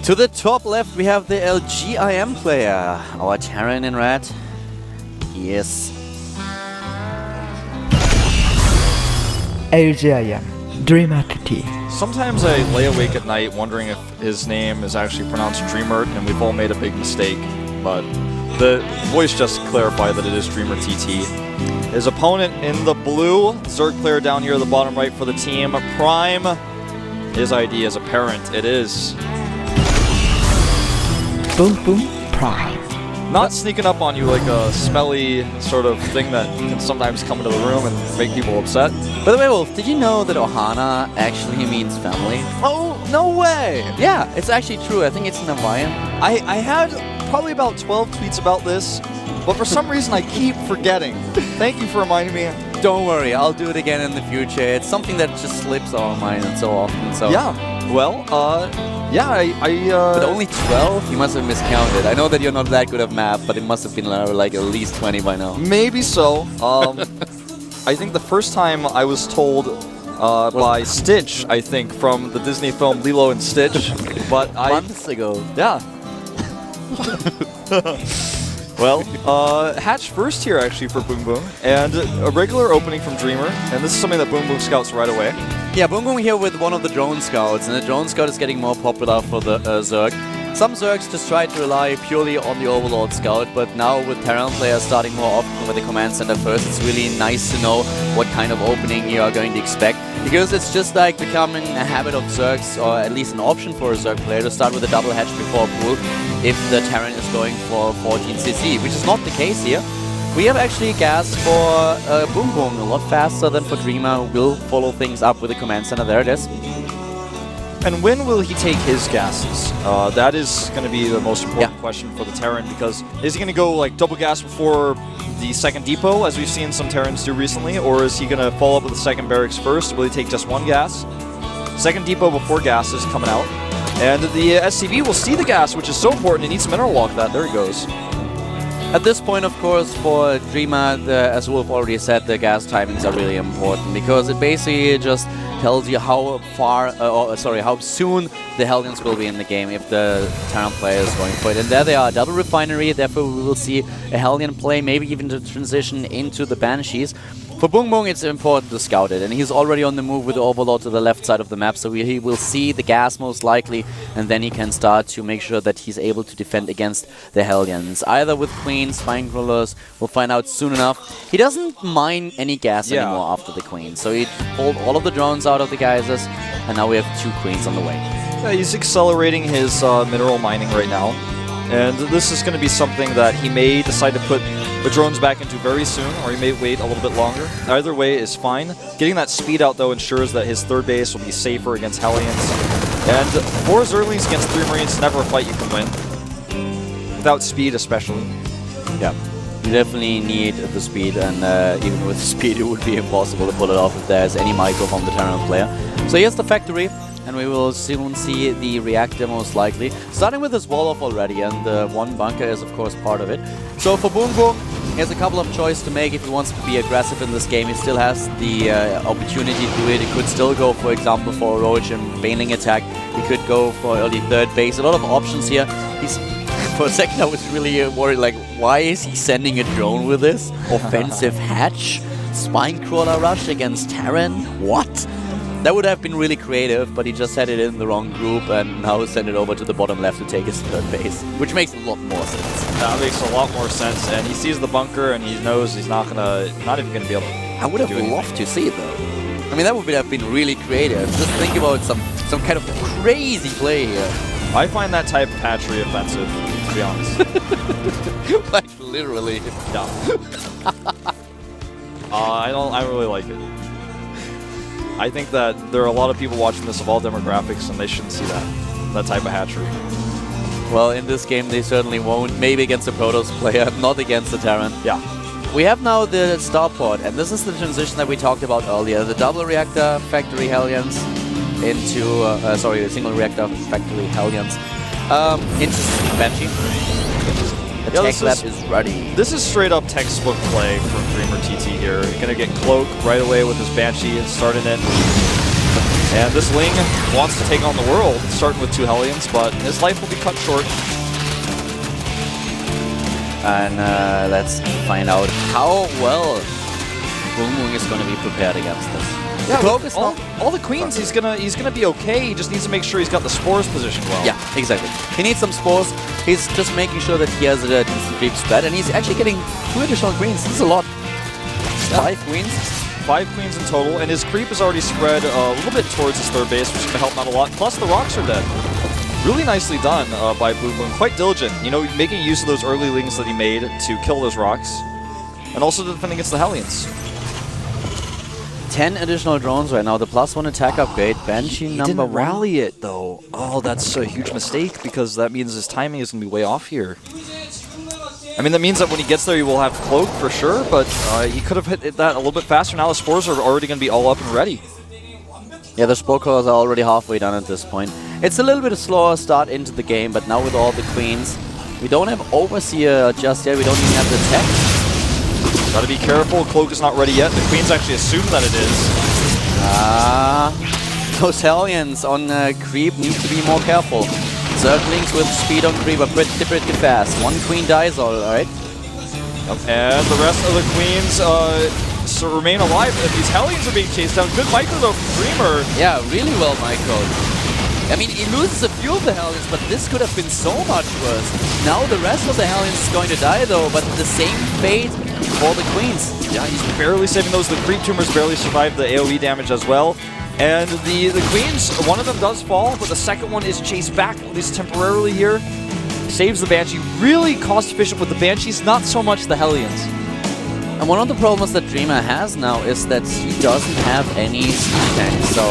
To the top left, we have the LGIM player, our Terran in red. Yes. LGIM, Dreamer. Sometimes I lay awake at night wondering if his name is actually pronounced Dreamer, and we've all made a big mistake. But the voice just clarified that it is Dreamer TT. His opponent in the blue, Zerg player down here at the bottom right for the team, Prime. His ID is apparent. It is Boom Boom Prime. not sneaking up on you like a smelly sort of thing that can sometimes come into the room and make people upset. By the way, Wolf, did you know that Ohana actually means family? Oh, no way! Yeah, it's actually true. I think it's in Hawaiian. I had probably about 12 tweets about this, but for some reason I keep forgetting. Thank you for reminding me. Don't worry, I'll do it again in the future. It's something that just slips our mind so often. So Yeah, well, yeah, But only 12? You must have miscounted. I know that you're not that good at math, but it must have been like at least 20 by now. maybe so. I think the first time I was told by Stitch, I think, from the Disney film Lilo and Stitch, but Months ago. Yeah. Well, hatch first here actually for Boom Boom, and a regular opening from Dreamer, and this is something that Boom Boom scouts right away. Yeah, Boom Boom here with one of the drone scouts, and the drone scout is getting more popular for the Zerg. Some Zergs just try to rely purely on the Overlord scout, but now with Terran players starting more often with the command center first, it's really nice to know what kind of opening you are going to expect, because it's just like becoming a habit of Zergs, or at least an option for a Zerg player to start with a double hatch before pool if the Terran is going for 14cc, which is not the case here. We have actually gas for Boom Boom a lot faster than for Dreamer. We'll follow things up with the command center. There it is. And when will he take his gases? That is going to be the most important question for the Terran, because is he going to go like double gas before the second depot, as we've seen some Terrans do recently, or is he going to follow up with the second barracks first? Will he take just one gas? Second depot before gas is coming out. And the SCV will see the gas, which is so important. It needs to mineral walk that. There he goes. At this point, of course, for Dreamer, as Wolf already said, the gas timings are really important, because it basically just tells you how how soon the Hellions will be in the game if the Terran player is going for it. And there they are, double refinery, therefore we will see a Hellion play, maybe even to transition into the Banshees. For Boom Boom, it's important to scout it, and he's already on the move with the Overlord to the left side of the map, so he will see the gas most likely, and then he can start to make sure that he's able to defend against the Hellions, either with Queens, Spine Crawlers. We'll find out soon enough. He doesn't mine any gas anymore after the Queen, so he pulled all of the drones out of the geysers, and now we have 2 Queens on the way. Yeah, he's accelerating his mineral mining right now, and this is going to be something that he may decide to put the drones back into very soon, or he may wait a little bit longer. Either way is fine. Getting that speed out, though, ensures that his third base will be safer against Hellions. And 4 Zerglings against 3 Marines, never a fight you can win. Without speed, especially. Yeah, you definitely need the speed, and even with the speed, it would be impossible to pull it off if there's any micro from the Terran player. So here's the factory, and we will soon see the reactor most likely. Starting with this wall off already, and the 1 bunker is, of course, part of it. So for Boom Boom, he has a couple of choices to make if he wants to be aggressive in this game. He still has the opportunity to do it. He could still go, for example, for a Roach and Baneling attack. He could go for early third base. A lot of options here. He's for a second I was really worried, like, why is he sending a drone with this? Offensive hatch? Spine Crawler rush against Terran? What? That would have been really creative, but he just had it in the wrong group and now sent it over to the bottom left to take his third base, which makes a lot more sense. That makes a lot more sense, and he sees the bunker and he knows he's not even gonna be able to. I would have loved to see it though. I mean, that would have been really creative. Just think about some kind of crazy play here. I find that type of hatchery offensive, to be honest. Like literally. Yeah. I don't really like it. I think that there are a lot of people watching this of all demographics, and they shouldn't see that type of hatchery. Well, in this game they certainly won't. Maybe against the Protoss player, not against the Terran. Yeah. We have now the starport, and this is the transition that we talked about earlier. The double reactor factory Hellions into, sorry, the single reactor factory Hellions into Banshee. The tech lab is ready. This is straight up textbook play from Dreamer TT here. He's gonna get Cloak right away with his Banshee and starting it. And this Ling wants to take on the world, starting with 2 Hellions, but his life will be cut short. And let's find out how well Boom is going to be prepared against this. Yeah, the cloak is all the queens, he's gonna be okay. He just needs to make sure he's got the spores positioned well. Yeah, exactly. He needs some spores. He's just making sure that he has a decent creep spread, and he's actually getting 2 additional queens. This is a lot. 5 queens. 5 queens in total, and his creep is already spread a little bit towards his third base, which is going to help him out a lot. Plus, the rocks are dead. Really nicely done by Boom Boom. Quite diligent, you know, making use of those early Lings that he made to kill those rocks, and also defending against the Hellions. 10 additional drones right now. The +1 attack upgrade. Banshee He number didn't 1. rally it, though. Oh, that's a huge mistake, because that means his timing is going to be way off here. I mean, that means that when he gets there, he will have Cloak for sure, but he could have hit that a little bit faster. Now the spores are already going to be all up and ready. Yeah, the spore cores are already halfway done at this point. It's a little bit of slower start into the game, but now with all the queens, we don't have Overseer just yet. We don't even have the tech. Gotta be careful. Cloak is not ready yet. The queens actually assume that it is. Those Hellions on creep need to be more careful. Zerglings with speed on creep are pretty fast. 1 queen dies, alright. And the rest of the queens remain alive. These Hellions are being chased down. Good micro though from Dreamer. Yeah, really well microed. I mean, he loses a few of the Hellions, but this could have been so much worse. Now the rest of the Hellions is going to die though, but the same fate for the queens. Yeah, he's barely saving those. The creep tumors barely survived the AoE damage as well. And the queens, one of them does fall, but the second one is chased back, at least temporarily here. Saves the Banshee. Really cost efficient with the Banshees, not so much the Hellions. And one of the problems that Dreamer has now is that he doesn't have any siege tanks. So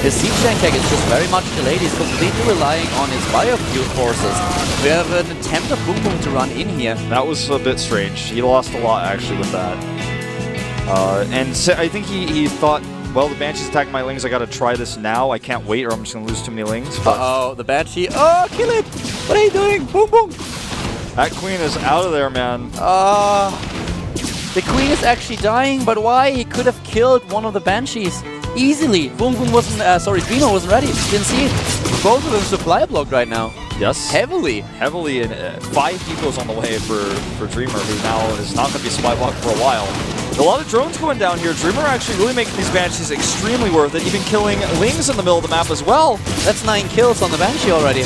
his siege tank tech is just very much delayed. He's completely relying on his biofuel forces. We have an attempt of Boom Boom to run in here. That was a bit strange. He lost a lot actually with that. And so I think he thought, well, the Banshee's attacking my Lings, I gotta try this now. I can't wait or I'm just gonna lose too many Lings. Uh-oh, the Banshee. Oh, kill it! What are you doing? Boom Boom! That queen is out of there, man. The queen is actually dying, but why? He could have killed one of the Banshees easily. Boom Boom wasn't, Dreamer wasn't ready. Didn't see it. Both of them supply blocked right now. Yes. Heavily. Heavily, and 5 depots on the way for Dreamer, who now is not going to be supply blocked for a while. A lot of drones going down here. Dreamer actually really making these Banshees extremely worth it, even killing Lings in the middle of the map as well. That's 9 kills on the Banshee already.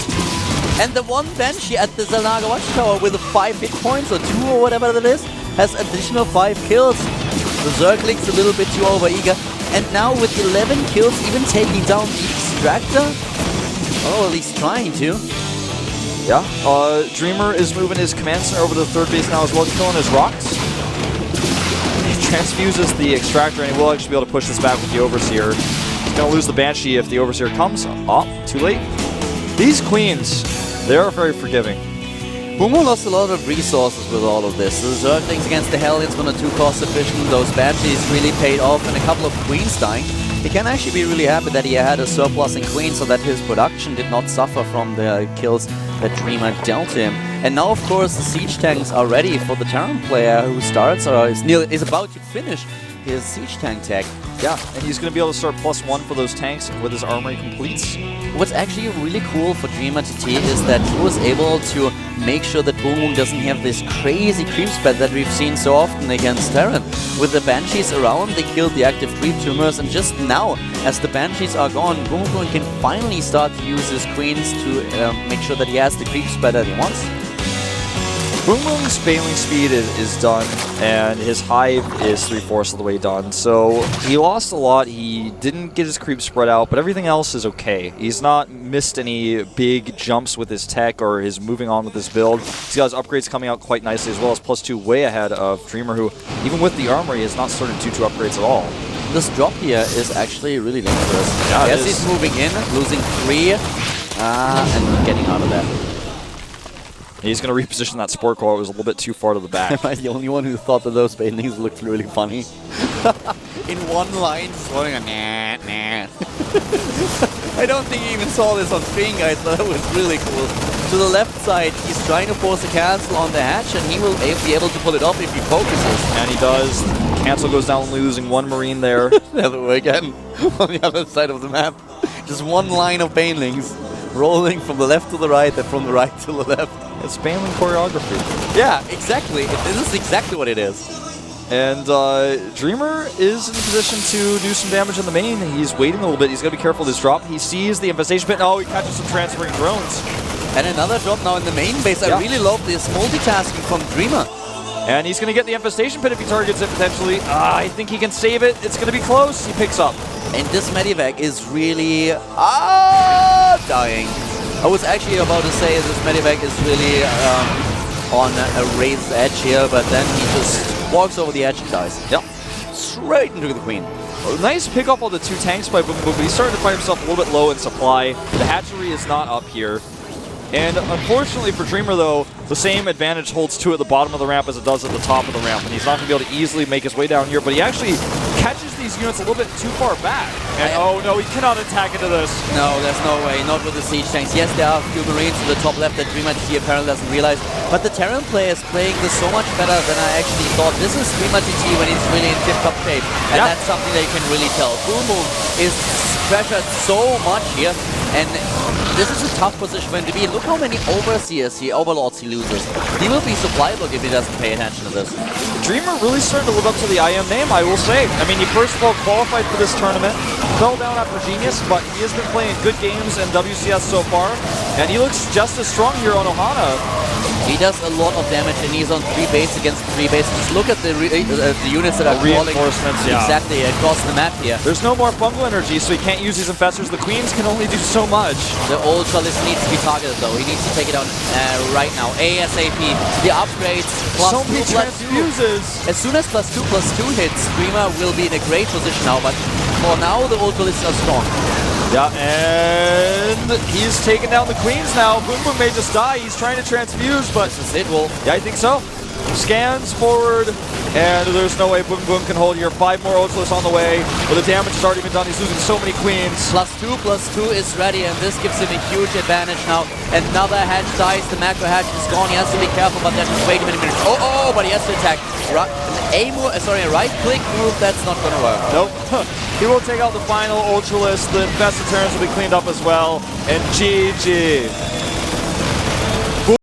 And the one Banshee at the Zalaga Watchtower with 5 hit points, or 2 or whatever that is, has additional 5 kills. The Zergling's a little bit too overeager. And now with 11 kills, even taking down the Extractor? Oh, at least trying to. Yeah, Dreamer is moving his command center over to the third base now as well, killing his rocks. He transfuses the Extractor and he will actually be able to push this back with the Overseer. He's going to lose the Banshee if the Overseer comes. Oh, too late. These queens, they are very forgiving. Boom Boom lost a lot of resources with all of this. The Zerglings against the Hellions were not too cost efficient. Those Banshees really paid off, and a couple of queens dying. He can actually be really happy that he had a surplus in queens so that his production did not suffer from the kills that Dreamer dealt him. And now, of course, the siege tanks are ready for the Terran player who starts or is about to finish his siege tank tech. Yeah, and he's going to be able to start +1 for those tanks with his armory completes. What's actually really cool for Dreamer TT is that he was able to make sure that Boom Boom doesn't have this crazy creep spread that we've seen so often against Terran. With the Banshees around, they killed the active creep tumors, and just now, as the Banshees are gone, Boom Boom can finally start to use his queens to make sure that he has the creep spread that he wants. Boom Boom's failing speed is done, and his hive is 3/4 of the way done. So he lost a lot. He didn't get his creep spread out, but everything else is okay. He's not missed any big jumps with his tech or his moving on with his build. He's got his upgrades coming out quite nicely, as well as +2 way ahead of Dreamer, who, even with the armory, has not started 2/2 upgrades at all. This drop here is actually really dangerous. Yeah, yes, he's moving in, losing 3, and getting out of there. He's going to reposition that Spore Core. It was a little bit too far to the back. Am I the only one who thought that those paintings looked really funny? In one line, just going a nah, nah. I don't think he even saw this on screen, guys, but that was really cool. To the left side, he's trying to force a cancel on the hatch, and he will be able to pull it off if he focuses. And he does. Cancel goes down, losing 1 Marine there. There we go again, on the other side of the map. Just one line of Banelings rolling from the left to the right and from the right to the left. It's Baneling choreography. Yeah, exactly. This is exactly what it is. And Dreamer is in a position to do some damage on the main. He's waiting a little bit. He's got to be careful with his drop. He sees the infestation pit. Oh, he catches some transferring drones. And another drop now in the main base. I really love this multitasking from Dreamer. And he's going to get the infestation pit if he targets it potentially. I think he can save it. It's going to be close. He picks up. And this medivac is really dying. I was actually about to say this medivac is really on a raised edge here, but then he just walks over the edge and dies. Yep. Straight into the Queen. Nice pick up on the 2 tanks by Boom Boom, but he's starting to find himself a little bit low in supply. The hatchery is not up here. And unfortunately for Dreamer, though, the same advantage holds true at the bottom of the ramp as it does at the top of the ramp. And he's not going to be able to easily make his way down here, but he actually catches these units a little bit too far back. And oh no, he cannot attack into this. No, there's no way. Not with the siege tanks. Yes, there are a few Marines to the top left that Dreamer GT apparently doesn't realize. But the Terran player is playing this so much better than I actually thought. This is Dreamer GT when he's really in tip-top shape. And that's something that you can really tell. Boom Boom is pressured so much here. And this is a tough position for him to be. Look how many overlords he loses. He will be supply block if he doesn't pay attention to this. Dreamer really starting to live up to the IM name, I will say. I mean, he first of all qualified for this tournament, fell down after Genius, but he has been playing good games in WCS so far, and he looks just as strong here on Ohana. He does a lot of damage, and he's on 3 base against 3 base. Just look at the units that are reinforcements, exactly across the map here. There's no more fungal energy, so he can't use these infestors. The queens can only do so much. The Ultralisk needs to be targeted, though. He needs to take it down right now. ASAP. The upgrades plus so many transfuses. As soon as +2/+2 hits, Dreamer will be in a great position now. But for now, the Ultralisks are strong. Yeah, and he's taking down the queens now. Boom Boom may just die. He's trying to transfuse, but this is it, Wolf. Yeah, I think so. Scans forward, and there's no way Boom Boom can hold here. 5 more Ultralisks on the way, but the damage has already been done. He's losing so many queens. +2/+2 is ready, and this gives him a huge advantage now. Another hatch dies. The macro hatch is gone. He has to be careful, but then just wait a minute. Oh, but he has to attack. Right-click move, that's not going to work. Nope. He will take out the final Ultralisk. The infested Terrans will be cleaned up as well. And GG.